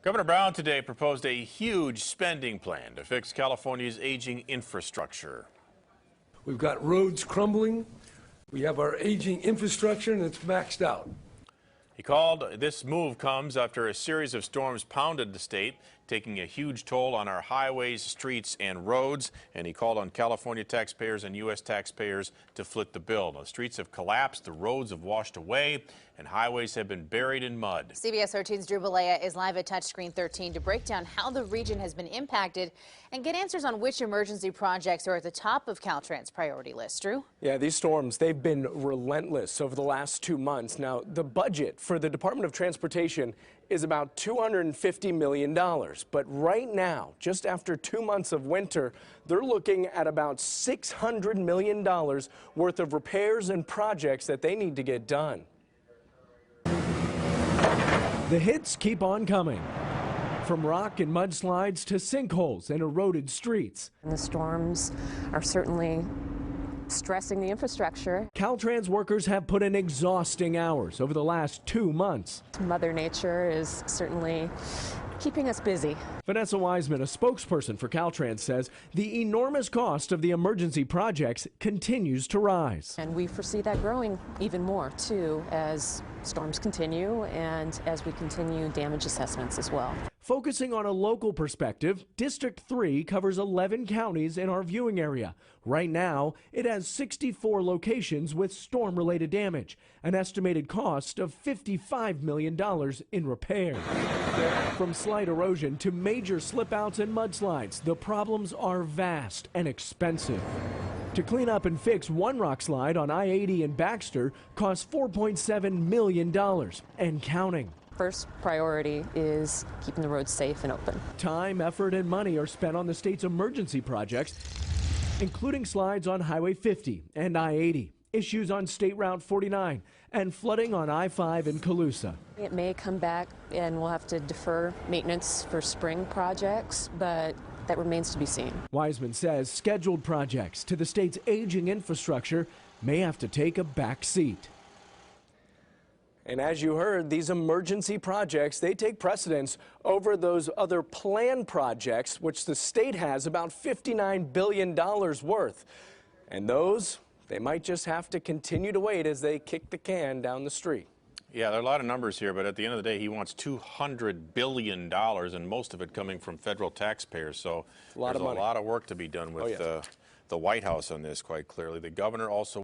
Governor Brown today proposed a huge spending plan to fix California's aging infrastructure. We've got roads crumbling. We have our aging infrastructure, and it's maxed out. He called this move comes after a series of storms pounded the state, taking a huge toll on our highways, streets, and roads. And he called on California taxpayers and U.S. taxpayers to foot the bill. The streets have collapsed, the roads have washed away, and highways have been buried in mud. CBS 13's Drew Balea is live at Touchscreen 13 to break down how the region has been impacted and get answers on which emergency projects are at the top of Caltrans' priority list. Drew? Yeah, these storms, they've been relentless over the last 2 months. Now, the budget for the Department of Transportation is about $250 million. But right now, just after 2 months of winter, they're looking at about $600 million worth of repairs and projects that they need to get done. The hits keep on coming. From rock and mudslides to sinkholes and eroded streets. And the storms are certainly stressing the infrastructure. Caltrans workers have put in exhausting hours over the last 2 months. Mother Nature is certainly keeping us busy. Vanessa Wiseman, a spokesperson for Caltrans, says the enormous cost of the emergency projects continues to rise. And we foresee that growing even more, too, as storms continue and as we continue damage assessments as well. Focusing on a local perspective, District 3 covers 11 counties in our viewing area. Right now, it has 64 locations with storm-related damage, an estimated cost of $55 million in repairs. From slight erosion to major slip-outs and mudslides, the problems are vast and expensive. To clean up and fix one rock slide on I-80 in Baxter costs $4.7 million and counting. First priority is keeping the roads safe and open. Time, effort, and money are spent on the state's emergency projects, including slides on Highway 50 and I-80, issues on State Route 49, and flooding on I-5 in Colusa. It may come back and we'll have to defer maintenance for spring projects, but that remains to be seen. Wiseman says scheduled projects to the state's aging infrastructure may have to take a back seat. And as you heard, these emergency projects, they take precedence over those other planned projects, which the state has about $59 billion worth. And those, they might just have to continue to wait as they kick the can down the street. Yeah, there are a lot of numbers here, but at the end of the day, he wants $200 billion, and most of it coming from federal taxpayers. So there's a lot of work to be done with the White House on this, quite clearly. The governor also